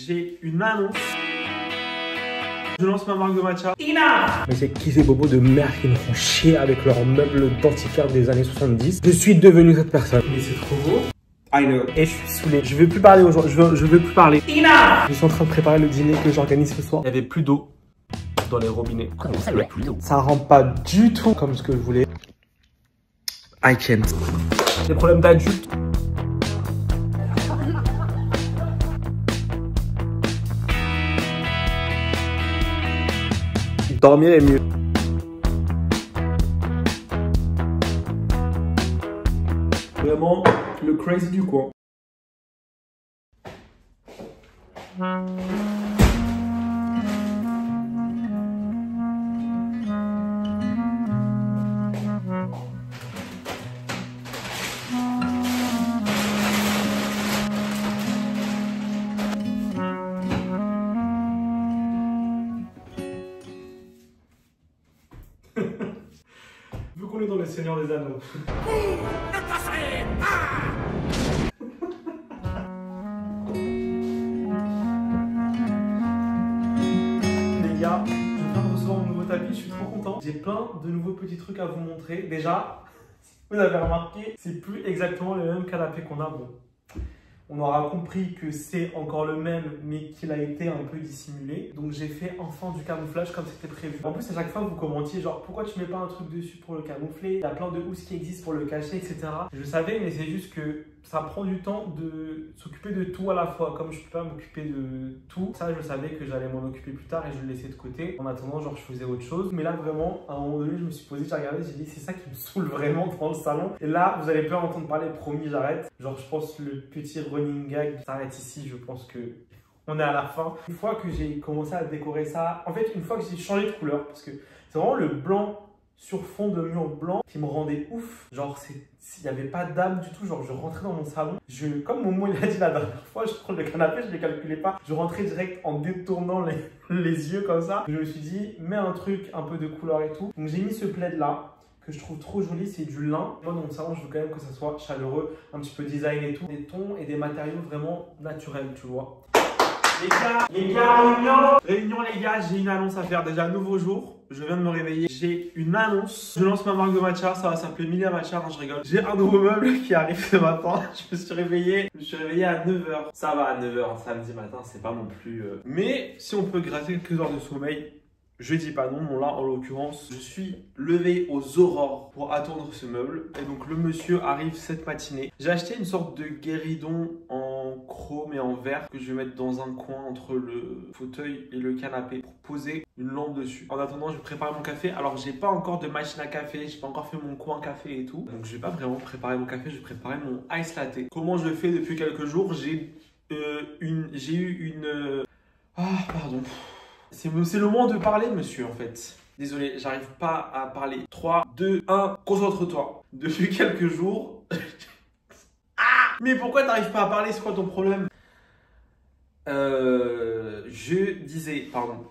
j'ai une annonce. Je lance ma marque de matcha. Ina! Mais c'est qui ces bobos de merde qui me font chier avec leurs meubles d'antiquaires des années 70? Je suis devenu cette personne. Mais c'est trop beau. I know. Et je suis saoulé. Je veux plus parler aujourd'hui. Je veux plus parler. Ina! Je suis en train de préparer le dîner que j'organise ce soir. Il y avait plus d'eau dans les robinets. Comment ça, il y a plus d'eau? Ça rend pas du tout comme ce que je voulais. I can't. Des problèmes d'adulte. Dormir est mieux. Vraiment le crazy du coin. Vu qu'on est dans les Seigneurs des Anneaux. Les gars, je viens de recevoir mon nouveau tapis, je suis trop content. J'ai plein de nouveaux petits trucs à vous montrer. Déjà, vous avez remarqué, c'est plus exactement le même canapé qu'on a. Bon, on aura compris que c'est encore le même, mais qu'il a été un peu dissimulé. Donc j'ai fait enfin du camouflage comme c'était prévu. En plus, à chaque fois, vous commentiez genre, pourquoi tu mets pas un truc dessus pour le camoufler? Il y a plein de housses qui existent pour le cacher, etc. Je savais, mais c'est juste que ça prend du temps de s'occuper de tout à la fois. Comme je peux pas m'occuper de tout, ça, je savais que j'allais m'en occuper plus tard et je le laissais de côté. En attendant, genre, je faisais autre chose. Mais là, vraiment, à un moment donné, je me suis posé, j'ai regardé, j'ai dit, c'est ça qui me saoule vraiment dans le salon. Et là, vous allez plus en entendre parler, promis, j'arrête. Genre, je pense le petit running gag s'arrête ici. Je pense que on est à la fin. Une fois que j'ai commencé à décorer ça, en fait, une fois que j'ai changé de couleur, parce que c'est vraiment le blanc sur fond de mur blanc qui me rendait ouf. Genre, il n'y avait pas d'âme du tout. Genre, je rentrais dans mon salon. Comme Momo il a dit la dernière fois, je prends le canapé, je ne les calculais pas. Je rentrais direct en détournant les yeux comme ça. Je me suis dit, mets un truc un peu de couleur et tout. Donc, j'ai mis ce plaid là que je trouve trop joli. C'est du lin. Moi, dans mon salon, je veux quand même que ça soit chaleureux, un petit peu design et tout. Des tons et des matériaux vraiment naturels, tu vois. Les gars, réunion les gars, j'ai une annonce à faire. Déjà, nouveau jour. Je viens de me réveiller. J'ai une annonce. Je lance ma marque de matcha. Ça va s'appeler Milia Matcha. Non, je rigole. J'ai un nouveau meuble qui arrive ce matin. Je me suis réveillé. À 9h. Ça va à 9h, samedi matin. C'est pas non plus. Mais si on peut gratter quelques heures de sommeil, je dis pas non. Bon, là, en l'occurrence, je suis levé aux aurores pour attendre ce meuble. Et donc, le monsieur arrive cette matinée. J'ai acheté une sorte de guéridon en chrome et en verre que je vais mettre dans un coin entre le fauteuil et le canapé pour poser une lampe dessus. En attendant, je vais préparer mon café. Alors, j'ai pas encore de machine à café. J'ai pas encore fait mon coin café et tout. Donc, je vais pas vraiment préparer mon café. Je vais préparer mon ice latte. Comment je le fais depuis quelques jours? J'ai eu une... Ah, pardon. C'est le moment de parler, monsieur, en fait. Désolé, j'arrive pas à parler. 3, 2, 1, concentre-toi. Depuis quelques jours... Ah! Mais pourquoi t'arrives pas à parler? C'est quoi ton problème? Je disais, pardon.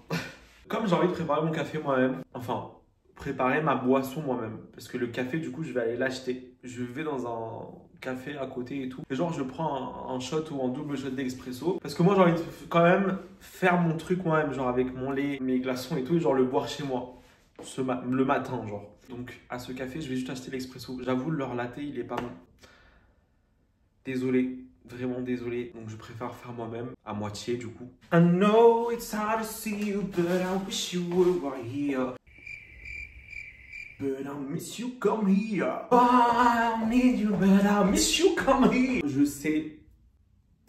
Comme j'ai envie de préparer mon café moi-même, enfin, préparer ma boisson moi-même. Parce que le café, du coup, je vais aller l'acheter. Je vais dans un café à côté et tout. Et genre, je prends un shot ou un double shot d'expresso. Parce que moi, j'ai envie de quand même faire mon truc moi-même. Genre avec mon lait, mes glaçons et tout. Et genre le boire chez moi. Le matin, genre. Donc, à ce café, je vais juste acheter l'expresso. J'avoue, leur latte, il est pas bon. Désolé. Vraiment désolé, donc je préfère faire moi-même, à moitié du coup. I know it's hard to see you, but I wish you were right here. But I miss you, come here. Oh, I need you, but I miss you, come here. Je sais,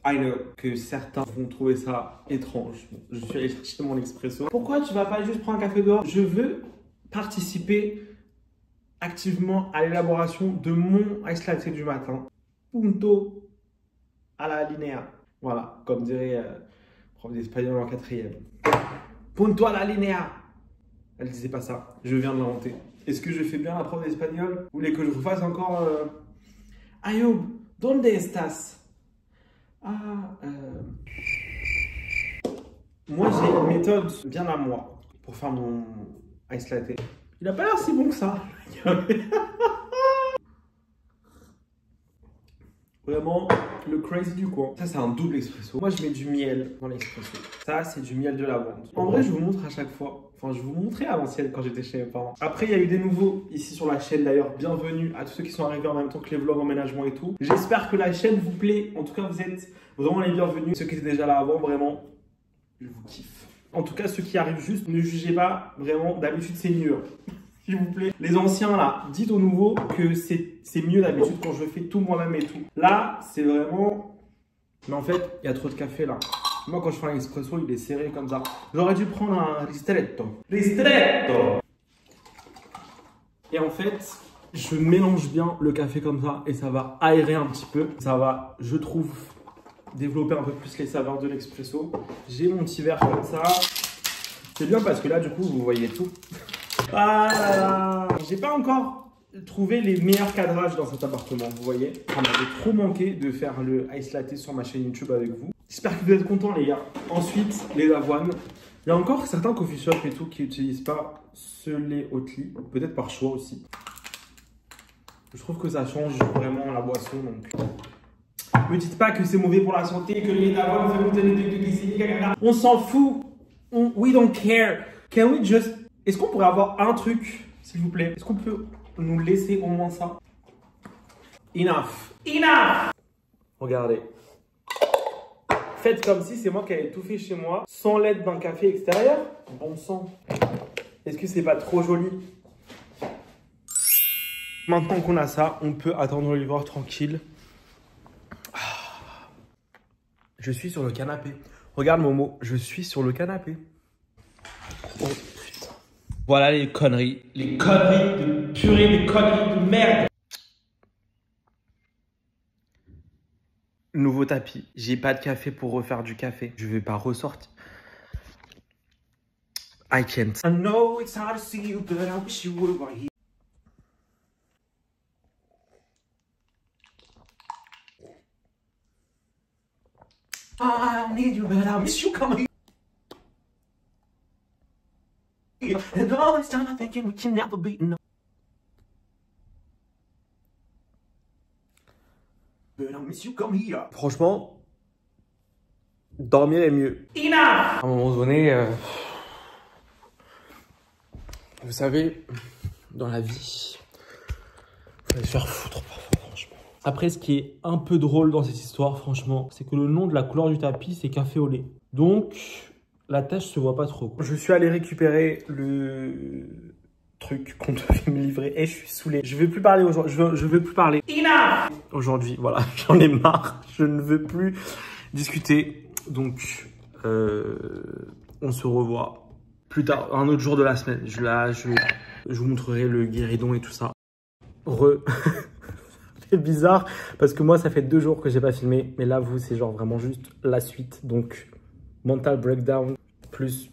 I know, que certains vont trouver ça étrange. Je suis allé chercher mon expresso. Pourquoi tu vas pas juste prendre un café dehors? Je veux participer activement à l'élaboration de mon ice latte du matin. Punto à la linéa. Voilà, comme dirait prof d'espagnol en 4e. Punto a la linéa. Elle disait pas ça, je viens de l'inventer. Est-ce que je fais bien la prof d'espagnol? Vous voulez que je refasse encore Ayoub, ¿dónde estás? Moi j'ai une méthode bien à moi pour faire mon ice latte. Il a pas l'air si bon que ça. Vraiment le crazy du coin. Ça, c'est un double espresso. Moi, je mets du miel dans l'espresso. Ça, c'est du miel de lavande. En vrai, je vous montre à chaque fois. Enfin, je vous montrais à l'ancienne quand j'étais chez mes parents. Après, il y a eu des nouveaux ici sur la chaîne d'ailleurs. Bienvenue à tous ceux qui sont arrivés en même temps que les vlogs emménagement et tout. J'espère que la chaîne vous plaît. En tout cas, vous êtes vraiment les bienvenus. Ceux qui étaient déjà là avant, vraiment, je vous kiffe. En tout cas, ceux qui arrivent juste, ne jugez pas. Vraiment, d'habitude, c'est mieux. S'il vous plaît. Les anciens là, dites aux nouveaux que c'est mieux d'habitude quand je fais tout moi-même et tout. Là, c'est vraiment... Mais en fait, il y a trop de café là. Moi, quand je fais un espresso, il est serré comme ça. J'aurais dû prendre un ristretto. Ristretto. Et en fait, je mélange bien le café comme ça et ça va aérer un petit peu. Ça va, je trouve, développer un peu plus les saveurs de l'expresso. J'ai mon petit verre comme ça. C'est bien parce que là, du coup, vous voyez tout. Ah, j'ai pas encore trouvé les meilleurs cadrages dans cet appartement, vous voyez. Ça m'avait trop manqué de faire le ice latte sur ma chaîne YouTube avec vous. J'espère que vous êtes contents les gars. Ensuite, les avoines. Il y a encore certains coffee shops et tout qui n'utilisent pas ce lait Oatly, peut-être par choix aussi. Je trouve que ça change vraiment la boisson, donc... Me dites pas que c'est mauvais pour la santé, que le lait d'avoine fait monter le taux de glycémie, on s'en fout. We don't care. Can we just... Est-ce qu'on pourrait avoir un truc, s'il vous plaît? Est-ce qu'on peut nous laisser au moins ça? Enough. Enough. Regardez. Faites comme si c'est moi qui avais tout fait chez moi, sans l'aide d'un café extérieur. Bon sang. Est-ce que c'est pas trop joli? Maintenant qu'on a ça, on peut attendre le livreur tranquille. Je suis sur le canapé. Regarde Momo, je suis sur le canapé. Oh. Voilà les conneries de purée, les conneries de merde. Nouveau tapis. J'ai pas de café pour refaire du café. Je vais pas ressortir. I can't. I know it's hard to see you, but I wish you were right here. I don't need you, but I wish you come here. And all this time I'm thinking we can never be enough. But I miss you come here. Franchement, dormir est mieux. Enough. À un moment donné, vous savez, dans la vie, il faut se faire foutre parfois, franchement. Après, ce qui est un peu drôle dans cette histoire, franchement, c'est que le nom de la couleur du tapis, c'est café au lait. Donc... la tache se voit pas trop. Je suis allé récupérer le truc qu'on devait me livrer et je suis saoulé. Je veux plus parler aujourd'hui. Je veux plus parler. Aujourd'hui, voilà, j'en ai marre. Je ne veux plus discuter. Donc, on se revoit plus tard, un autre jour de la semaine. Je vous montrerai le guéridon et tout ça. C'est bizarre parce que moi, ça fait 2 jours que j'ai pas filmé. Mais là, vous, c'est genre vraiment juste la suite. Donc... mental breakdown plus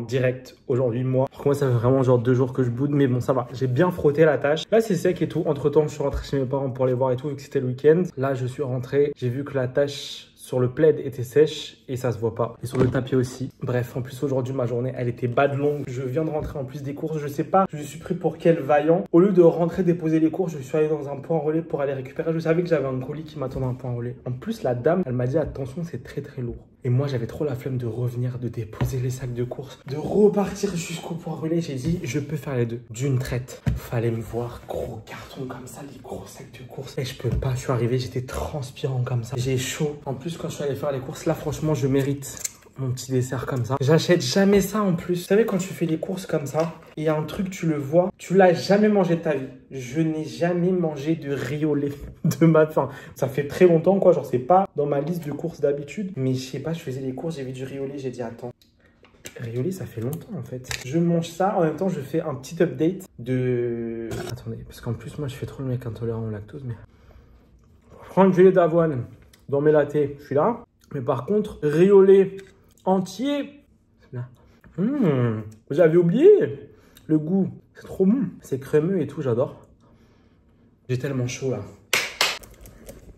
direct aujourd'hui moi. Pour moi ça fait vraiment genre 2 jours que je boude, mais bon ça va, j'ai bien frotté la tâche. Là c'est sec et tout. Entre temps je suis rentré chez mes parents pour les voir et tout vu que c'était le week-end. Là je suis rentré, j'ai vu que la tâche sur le plaid était sèche et ça se voit pas. Et sur le tapis aussi. Bref, en plus aujourd'hui ma journée elle était bad longue. Je viens de rentrer en plus des courses, je sais pas, je suis pris pour quel vaillant. Au lieu de rentrer déposer les courses, je suis allé dans un point relais pour aller récupérer. Je savais que j'avais un colis qui m'attendait à un point relais. En plus la dame elle m'a dit attention c'est très très lourd. Et moi, j'avais trop la flemme de revenir, de déposer les sacs de courses, de repartir jusqu'au point relais. J'ai dit, je peux faire les deux d'une traite. Fallait me voir, gros carton comme ça, les gros sacs de courses. Et je peux pas, je suis arrivé, j'étais transpirant comme ça. J'ai chaud. En plus, quand je suis allé faire les courses, là, franchement, je mérite mon petit dessert comme ça. J'achète jamais ça en plus. Vous savez, quand tu fais les courses comme ça, il y a un truc, tu le vois, tu l'as jamais mangé de ta vie. Je n'ai jamais mangé de riz au lait de ma faim. Ça fait très longtemps, quoi. Genre, c'est pas dans ma liste de courses d'habitude. Mais je sais pas, je faisais les courses, j'ai vu du riz au lait, j'ai dit, attends. Riz au lait, ça fait longtemps en fait. Je mange ça, en même temps, je fais un petit update de... Attendez, parce qu'en plus, moi, je fais trop le mec intolérant au lactose, mais... Prendre du lait d'avoine dans mes lattés, je suis là. Mais par contre, riz au lait entier, là. J'avais oublié le goût. C'est trop bon. C'est crémeux et tout, j'adore. J'ai tellement chaud là.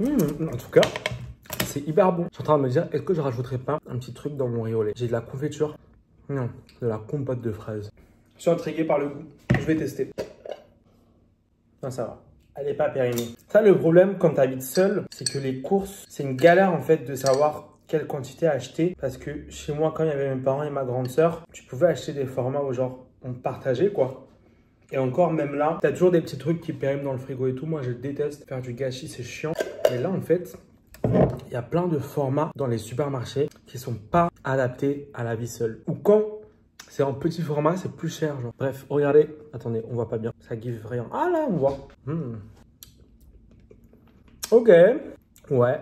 En tout cas, c'est hyper bon. Je suis en train de me dire, est-ce que je rajouterais pas un petit truc dans mon riz au lait? J'ai de la confiture. Non, de la compote de fraises. Je suis intrigué par le goût. Je vais tester. Non, ça va. elle n'est pas périmée. Ça, le problème quand tu habites seul, c'est que les courses, c'est une galère en fait de savoir quelle quantité acheter. Parce que chez moi, quand il y avait mes parents et ma grande sœur, tu pouvais acheter des formats où genre on partageait quoi. Et encore, même là, tu as toujours des petits trucs qui périment dans le frigo et tout. Moi, je déteste faire du gâchis, c'est chiant. Mais là, en fait, il y a plein de formats dans les supermarchés qui sont pas adaptés à la vie seule. Ou quand c'est en petit format, c'est plus cher. Genre. Bref, regardez. Attendez, on voit pas bien. Ça give rien. Ah là, on voit. Ok. Ouais.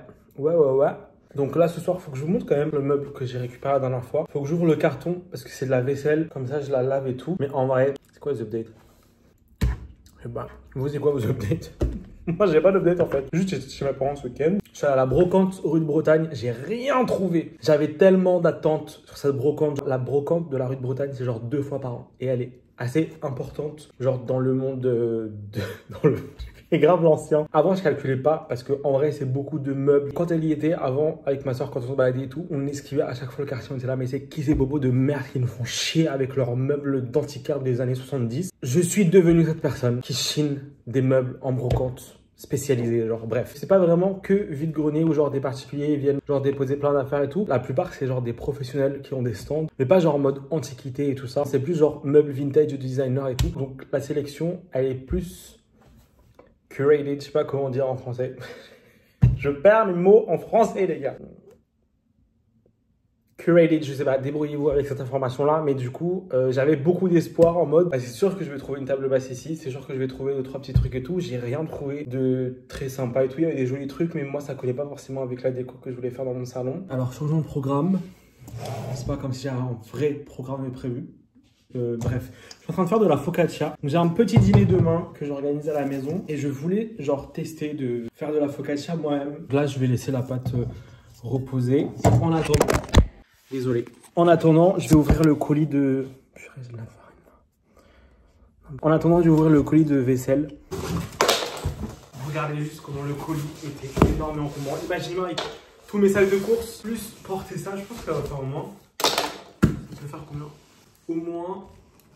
Donc là, ce soir, il faut que je vous montre quand même le meuble que j'ai récupéré la dernière fois. Il faut que j'ouvre le carton parce que c'est de la vaisselle. Comme ça, je la lave et tout. Mais en vrai, c'est quoi les updates? Eh ben, vous, c'est quoi vos updates? Moi, j'ai pas d'update en fait. Juste, j'étais chez mes parents ce week-end. Je suis à la brocante rue de Bretagne. J'ai rien trouvé. J'avais tellement d'attentes sur cette brocante. La brocante de la rue de Bretagne, c'est genre 2 fois par an. Et elle est assez importante, genre dans le monde dans le... Et grave l'ancien. Avant, je calculais pas parce que en vrai, c'est beaucoup de meubles. Quand elle y était, avant, avec ma soeur, quand on se baladait et tout, on esquivait à chaque fois le quartier. On était là, mais c'est qui ces bobos de merde qui nous font chier avec leurs meubles d'antiquaires des années 70. Je suis devenu cette personne qui chine des meubles en brocante spécialisés, genre bref. C'est pas vraiment que vide-grenier où genre des particuliers viennent genre déposer plein d'affaires et tout. La plupart, c'est genre des professionnels qui ont des stands, mais pas genre en mode antiquité et tout ça. C'est plus genre meubles vintage de designer et tout. Donc la sélection, elle est plus curated, je sais pas comment dire en français. Je perds mes mots en français, les gars. Curated, je sais pas, débrouillez-vous avec cette information-là. Mais du coup, j'avais beaucoup d'espoir en mode, bah, c'est sûr que je vais trouver une table basse ici. C'est sûr que je vais trouver 2-3 petits trucs et tout. J'ai rien trouvé de très sympa et tout. Il y avait des jolis trucs, mais moi, ça collait pas forcément avec la déco que je voulais faire dans mon salon. Alors, changeons de programme. C'est pas comme si j'avais un vrai programme prévu. Bref, je suis en train de faire de la focaccia. J'ai un petit dîner demain que j'organise à la maison et je voulais genre tester de faire de la focaccia moi-même. Là, je vais laisser la pâte reposer. En attendant, désolé. En attendant, je vais ouvrir le colis de... Purée, j'ai de la farine. En attendant, je vais ouvrir le colis de vaisselle. Regardez juste comment le colis était énormément encombrant. Imaginez avec tous mes sacs de course, plus porter ça, je pense que ça va faire au moins... Ça peut faire combien? Au moins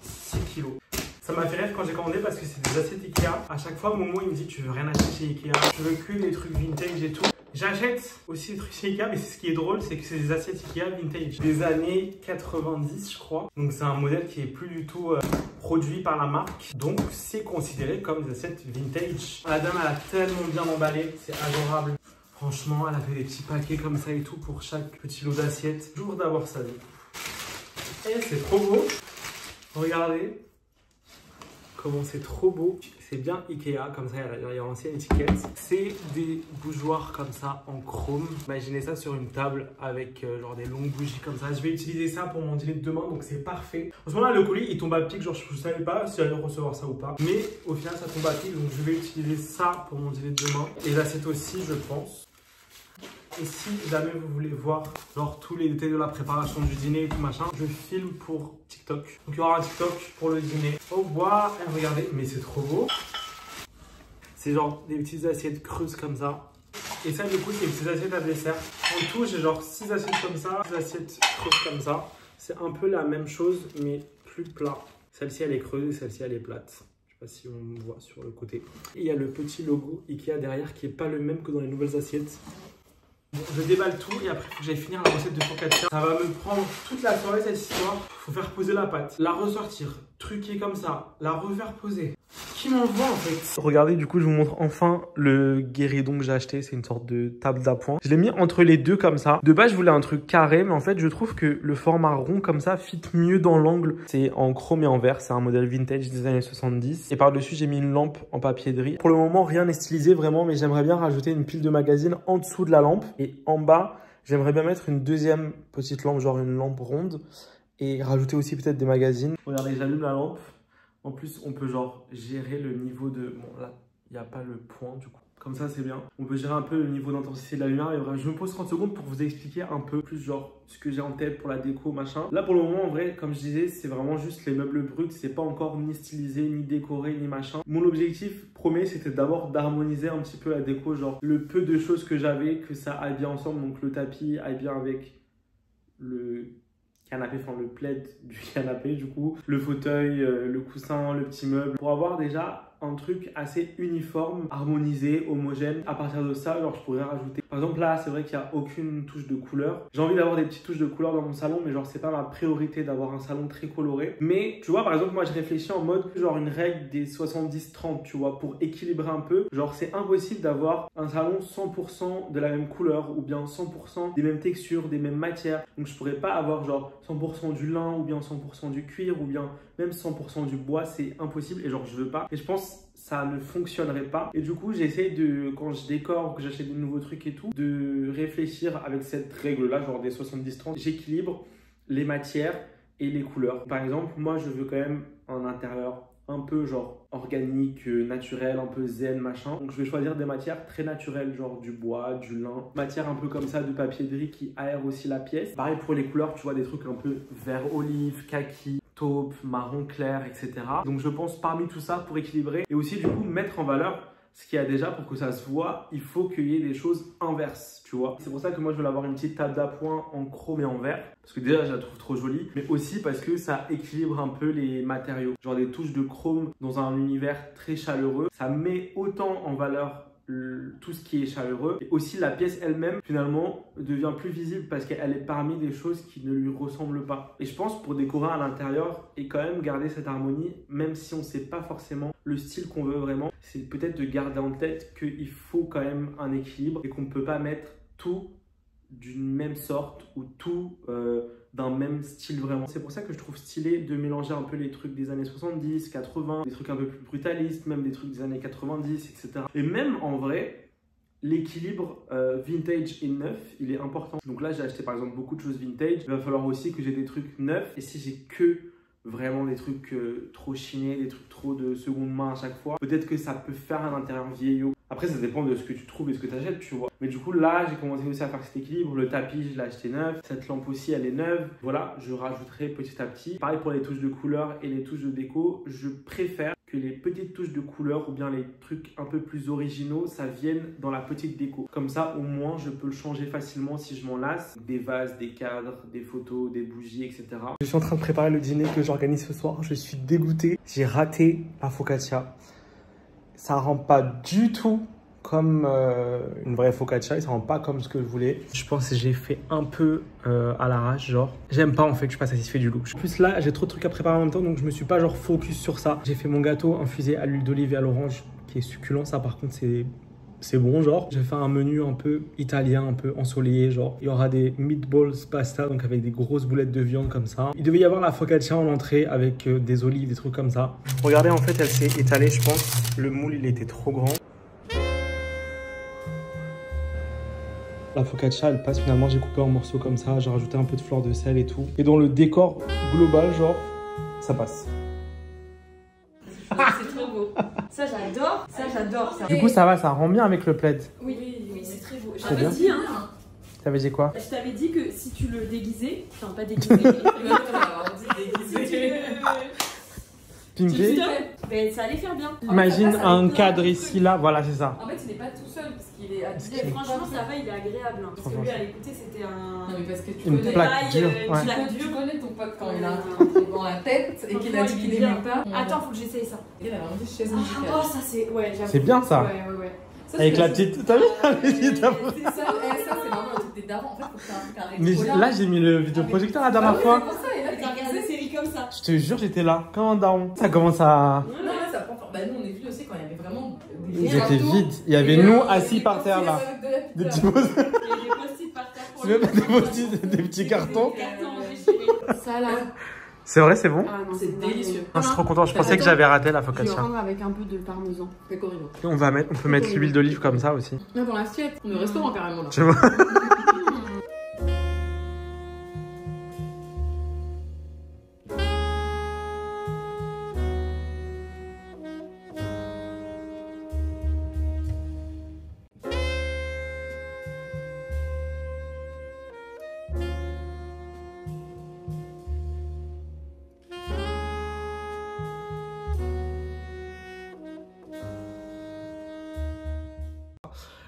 6 kilos. Ça m'a fait rêve quand j'ai commandé parce que c'est des assiettes Ikea. À chaque fois, Momo il me dit tu veux rien acheter chez Ikea, tu veux que des trucs vintage et tout. J'achète aussi des trucs chez Ikea, mais ce qui est drôle, c'est que c'est des assiettes Ikea vintage des années 90, je crois. Donc c'est un modèle qui est plus du tout produit par la marque. Donc c'est considéré comme des assiettes vintage. La dame elle a tellement bien emballé, c'est adorable. Franchement, elle a fait des petits paquets comme ça et tout pour chaque petit lot d'assiettes. Toujours d'avoir ça. Et c'est trop beau. Regardez comment c'est trop beau. C'est bien Ikea, comme ça il y a l'ancienne étiquette. C'est des bougeoirs comme ça en chrome. Imaginez ça sur une table avec genre des longues bougies comme ça. Je vais utiliser ça pour mon dîner de demain, donc c'est parfait. En ce moment là, le colis il tombe à pic, genre je ne savais pas si j'allais recevoir ça ou pas. Mais au final ça tombe à pic, donc je vais utiliser ça pour mon dîner de demain. Et l'assiette aussi, je pense. Et si jamais vous voulez voir genre tous les détails de la préparation du dîner et tout machin, je filme pour TikTok. Donc il y aura un TikTok pour le dîner. Au revoir. Et regardez, mais c'est trop beau. C'est genre des petites assiettes creuses comme ça. Et ça du coup c'est des petites assiettes à dessert. En tout j'ai genre 6 assiettes comme ça, 6 assiettes creuses comme ça. C'est un peu la même chose mais plus plat. Celle-ci elle est creuse et celle-ci elle est plate. Je sais pas si on voit sur le côté. Et il y a le petit logo Ikea derrière qui est pas le même que dans les nouvelles assiettes. Bon, je déballe tout et après il faut que j'aille finir la recette de focaccia. Ça va me prendre toute la soirée cette histoire. Faut faire poser la pâte, la ressortir, truquer comme ça, la refaire poser. Qui m'envoie en fait? Regardez, du coup je vous montre enfin le guéridon que j'ai acheté. C'est une sorte de table d'appoint. Je l'ai mis entre les deux comme ça. De base je voulais un truc carré, mais en fait je trouve que le format rond comme ça fit mieux dans l'angle. C'est en chrome et en verre, c'est un modèle vintage des années 70. Et par dessus j'ai mis une lampe en papier de riz. Pour le moment rien n'est stylisé vraiment, mais j'aimerais bien rajouter une pile de magazines en dessous de la lampe. Et en bas j'aimerais bien mettre une deuxième petite lampe, genre une lampe ronde. Et rajouter aussi peut-être des magazines. Regardez, j'allume la lampe. En plus, on peut genre gérer le niveau de... Bon, là, il n'y a pas le point du coup. Comme ça, c'est bien. On peut gérer un peu le niveau d'intensité de la lumière. Et bref, je me pose 30 secondes pour vous expliquer un peu plus genre ce que j'ai en tête pour la déco, machin. Là, pour le moment, en vrai, comme je disais, c'est vraiment juste les meubles bruts. C'est pas encore ni stylisé, ni décoré, ni machin. Mon objectif premier, c'était d'abord d'harmoniser un petit peu la déco. Genre, le peu de choses que j'avais, que ça aille bien ensemble. Donc, le tapis aille bien avec le... canapé, enfin le plaid du canapé du coup, le fauteuil, le coussin, le petit meuble, pour avoir déjà un truc assez uniforme, harmonisé, homogène. À partir de ça, genre je pourrais rajouter. Par exemple là, c'est vrai qu'il n'y a aucune touche de couleur. J'ai envie d'avoir des petites touches de couleur dans mon salon, mais genre c'est pas ma priorité d'avoir un salon très coloré. Mais tu vois, par exemple, moi je réfléchis en mode genre une règle des 70-30, tu vois, pour équilibrer un peu. Genre c'est impossible d'avoir un salon 100% de la même couleur ou bien 100% des mêmes textures, des mêmes matières. Donc je pourrais pas avoir genre 100% du lin ou bien 100% du cuir ou bien même 100% du bois, c'est impossible et genre je veux pas. Et je pense ça ne fonctionnerait pas. Et du coup, j'essaie de, quand je décore, que j'achète de nouveaux trucs et tout, de réfléchir avec cette règle-là, genre des 70-30. J'équilibre les matières et les couleurs. Par exemple, moi, je veux quand même un intérieur un peu genre organique, naturel, un peu zen, machin. Donc je vais choisir des matières très naturelles, genre du bois, du lin. Matière un peu comme ça de papier-brie qui aère aussi la pièce. Pareil pour les couleurs, tu vois, des trucs un peu vert olive, kaki, taupe, marron clair, etc. Donc je pense parmi tout ça pour équilibrer et aussi du coup mettre en valeur ce qu'il y a déjà pour que ça se voit, il faut qu'il y ait des choses inverses, tu vois. C'est pour ça que moi je veux avoir une petite table d'appoint en chrome et en vert, parce que déjà je la trouve trop jolie, mais aussi parce que ça équilibre un peu les matériaux. Genre des touches de chrome dans un univers très chaleureux, ça met autant en valeur tout ce qui est chaleureux et aussi la pièce elle-même finalement devient plus visible parce qu'elle est parmi des choses qui ne lui ressemblent pas. Et je pense pour décorer à l'intérieur et quand même garder cette harmonie, même si on ne sait pas forcément le style qu'on veut vraiment, c'est peut-être de garder en tête qu'il faut quand même un équilibre et qu'on ne peut pas mettre tout d'une même sorte ou tout d'un même style vraiment. C'est pour ça que je trouve stylé de mélanger un peu les trucs des années 70, 80, des trucs un peu plus brutalistes, même des trucs des années 90, etc. Et même en vrai, l'équilibre vintage et neuf, il est important. Donc là, j'ai acheté par exemple beaucoup de choses vintage. Il va falloir aussi que j'ai des trucs neufs. Et si j'ai que vraiment des trucs trop chinés, des trucs trop de seconde main à chaque fois, peut-être que ça peut faire un intérieur vieillot. Après, ça dépend de ce que tu trouves et ce que tu achètes, tu vois. Mais du coup, là, j'ai commencé aussi à faire cet équilibre. Le tapis, je l'ai acheté neuf. Cette lampe aussi, elle est neuve. Voilà, je rajouterai petit à petit. Pareil pour les touches de couleur et les touches de déco. Je préfère que les petites touches de couleur ou bien les trucs un peu plus originaux, ça vienne dans la petite déco. Comme ça, au moins, je peux le changer facilement si je m'en lasse. Des vases, des cadres, des photos, des bougies, etc. Je suis en train de préparer le dîner que j'organise ce soir. Je suis dégoûté. J'ai raté la focaccia. Ça rend pas du tout comme une vraie focaccia, et ça rend pas comme ce que je voulais. Je pense que j'ai fait un peu à l'arrache, genre. J'aime pas en fait, je suis pas satisfait du look. En plus là, j'ai trop de trucs à préparer en même temps, donc je me suis pas genre focus sur ça. J'ai fait mon gâteau infusé à l'huile d'olive et à l'orange, qui est succulent. Ça par contre, c'est bon, genre. J'ai fait un menu un peu italien, un peu ensoleillé, genre. Il y aura des meatballs pasta, donc avec des grosses boulettes de viande comme ça. Il devait y avoir la focaccia en entrée avec des olives, des trucs comme ça. Regardez, en fait, elle s'est étalée, je pense. Le moule, il était trop grand. La focaccia, elle passe finalement, j'ai coupé en morceaux comme ça. J'ai rajouté un peu de fleur de sel et tout. Et dans le décor global, genre, ça passe. C'est trop beau. Ça j'adore, ça. Du coup, ça va, ça rend bien avec le plaid. Oui, c'est très beau. Je Très bien. t'avais dit, hein. T'avais dit quoi? Je t'avais dit que si tu le déguisais, enfin pas déguisé, mais si tu le Pimpé. ben, ça allait faire bien. Imagine ça un avec cadre plein. ici, là, voilà, c'est ça. En fait, il n'est pas tout seul parce qu'il est habillé. Et franchement, ça va, il est agréable. Hein, parce que Franchement, lui, à l'écouter, c'était un. Non, mais parce que tu Une connais, plaque dure, ouais. tu connais ton pote quand il a un truc dans la tête et qu'il a dit qu'il n'aimait pas. Attends, faut que j'essaye ça. Il a vraiment dit chaise Oh, musicale. ça c'est. Ouais, j'avoue. C'est bien ça. Ouais. Ça, Avec c'est- la petite. T'as vu la petite avant. C'est ça, c'est vraiment un truc des darons. En fait, faut que tu aies un truc à Mais rétro, là, j'ai mis le vidéoprojecteur la dernière fois. C'est pour ça, et là, Et t'as regardé des séries comme ça. Je te jure, j'étais là, comme un daron. Ça commence à. Non, là, ça prend. Bah, nous, on est venus aussi quand il y avait vraiment. Ils étaient vides. Il y avait nous assis par terre là. Des petits pots. Il y a des post-it par terre pour C'est même pas des post-it, des petits cartons. Des cartons déchirés. Ça là. C'est vrai, c'est bon. Ah non, C'est délicieux. Non, je suis trop content. Je pensais que j'avais raté la Je vais focaccia. prendre avec un peu de parmesan. Pecorino. Et on peut mettre l'huile d'olive comme ça aussi. Là dans l'assiette, on est au restaurant carrément là. Tu vois.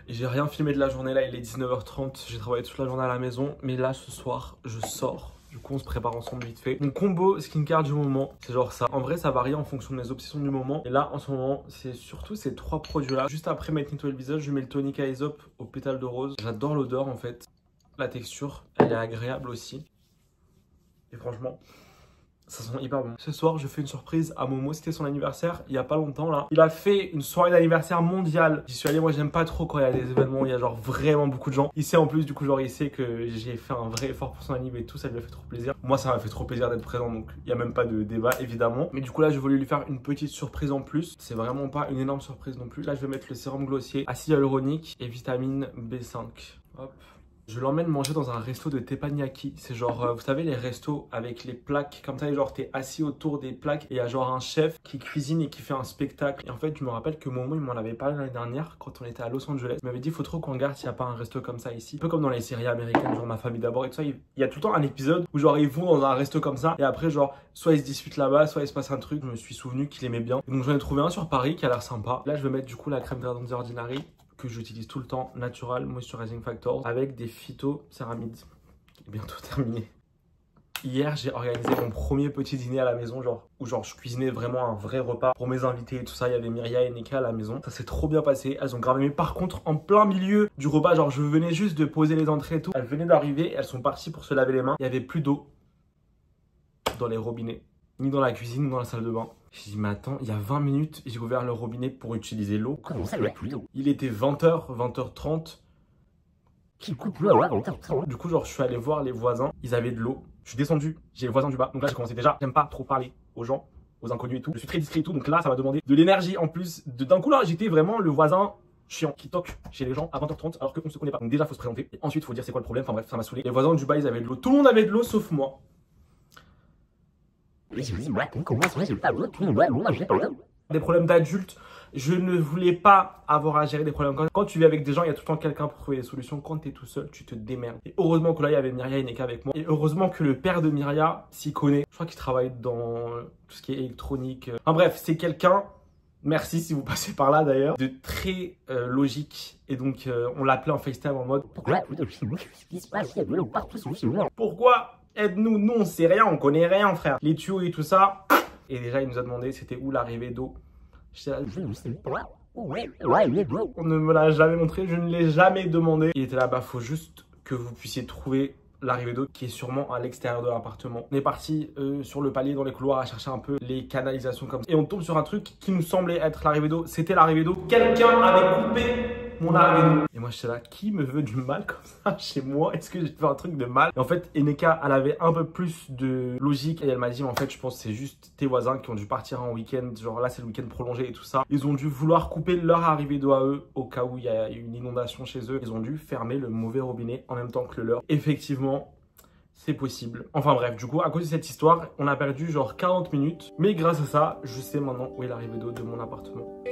J'ai rien filmé de la journée là, il est 19h30, j'ai travaillé toute la journée à la maison, mais là ce soir je sors Du coup, on se prépare ensemble vite fait. Mon combo skincare du moment, c'est genre ça. En vrai, ça varie en fonction de mes obsessions du moment. Et là, en ce moment, c'est surtout ces 3 produits-là. Juste après m'être nettoyé le visage, je mets le tonic à Aesop au pétale de rose. J'adore l'odeur en fait. La texture, elle est agréable aussi. Et franchement, ça sent hyper bon. Ce soir, je fais une surprise à Momo. C'était son anniversaire il y a pas longtemps là. Il a fait une soirée d'anniversaire mondiale. J'y suis allé. Moi, j'aime pas trop quand il y a des événements où il y a genre vraiment beaucoup de gens. Il sait en plus, du coup, genre, il sait que j'ai fait un vrai effort pour son anniversaire et tout. Ça lui a fait trop plaisir. Moi, ça m'a fait trop plaisir d'être présent. Donc, il y a même pas de débat, évidemment. Mais du coup, là, je voulais lui faire une petite surprise en plus. C'est vraiment pas une énorme surprise non plus. Là, je vais mettre le sérum glossier, acide hyaluronique et vitamine B5. Hop. Je l'emmène manger dans un resto de teppanyaki. C'est genre, vous savez, les restos avec les plaques comme ça, et genre t'es assis autour des plaques et il y a genre un chef qui cuisine et qui fait un spectacle. Et en fait, je me rappelle que Momo, il m'en avait parlé l'année dernière quand on était à Los Angeles. Il m'avait dit, il faut trop qu'on regarde s'il n'y a pas un resto comme ça ici. Un peu comme dans les séries américaines, genre Ma famille d'abord et tout ça. Il y a tout le temps un épisode où genre ils vont dans un resto comme ça et après genre, soit ils se disputent là-bas, soit il se passe un truc. Je me suis souvenu qu'il aimait bien. Et donc j'en ai trouvé un sur Paris qui a l'air sympa. Là, je vais mettre du coup la crème hydratante The Ordinary, que j'utilise tout le temps, Natural Moisturizing Factors, avec des phytocéramides, qui est bientôt terminé. Hier, j'ai organisé mon premier petit dîner à la maison, où je cuisinais vraiment un vrai repas pour mes invités et tout ça. Il y avait Myria et Neka à la maison. Ça s'est trop bien passé. Elles ont grave aimé. Par contre, en plein milieu du repas, genre je venais juste de poser les entrées et tout. Elles venaient d'arriver, elles sont parties pour se laver les mains. Il n'y avait plus d'eau dans les robinets, ni dans la cuisine, ni dans la salle de bain. J'ai dit, mais attends, il y a 20 minutes, j'ai ouvert le robinet pour utiliser l'eau. Comment ça, il n'y a plus d'eau? Il était 20h, 20h30. Du coup, genre, je suis allé voir les voisins, ils avaient de l'eau. Je suis descendu, j'ai les voisins du bas. Donc là, j'ai commencé déjà, j'aime pas trop parler aux gens, aux inconnus et tout. Je suis très discret et tout, donc là, ça m'a demandé de l'énergie en plus. D'un coup, là, j'étais vraiment le voisin chiant qui toque chez les gens à 20h30 alors qu'on ne se connaît pas. Donc déjà, il faut se présenter. Et ensuite, il faut dire c'est quoi le problème. Enfin bref, ça m'a saoulé. Les voisins du bas, ils avaient de l'eau. Tout le monde avait de l'eau sauf moi. Des problèmes d'adultes, je ne voulais pas avoir à gérer des problèmes. Quand tu vis avec des gens, il y a tout le temps quelqu'un pour trouver des solutions. Quand tu es tout seul, tu te démerdes. Et heureusement que là, il y avait Myria et Neka avec moi. Et heureusement que le père de Myria s'y connaît. Je crois qu'il travaille dans tout ce qui est électronique. Enfin bref, c'est quelqu'un, merci si vous passez par là d'ailleurs, de très logique. Et donc, on l'appelait en FaceTime en mode pourquoi aide-nous, nous on sait rien, on connaît rien frère. Les tuyaux et tout ça. Et déjà il nous a demandé c'était où l'arrivée d'eau. On ne me l'a jamais montré, je ne l'ai jamais demandé. Il était là, bah faut juste que vous puissiez trouver l'arrivée d'eau qui est sûrement à l'extérieur de l'appartement. On est parti sur le palier dans les couloirs à chercher un peu les canalisations comme ça. Et on tombe sur un truc qui nous semblait être l'arrivée d'eau. C'était l'arrivée d'eau. Quelqu'un avait coupé mon arrivée d'eau. Et moi j'étais là, qui me veut du mal comme ça chez moi? Est-ce que j'ai fait un truc de mal? Et en fait, Eneka, elle avait un peu plus de logique et elle m'a dit, en fait, je pense que c'est juste tes voisins qui ont dû partir en week-end. Genre là, c'est le week-end prolongé et tout ça. Ils ont dû vouloir couper leur arrivée d'eau à eux au cas où il y a une inondation chez eux. Ils ont dû fermer le mauvais robinet en même temps que le leur. Effectivement, c'est possible. Enfin bref, du coup, à cause de cette histoire, on a perdu genre 40 minutes. Mais grâce à ça, je sais maintenant où est l'arrivée d'eau de mon appartement.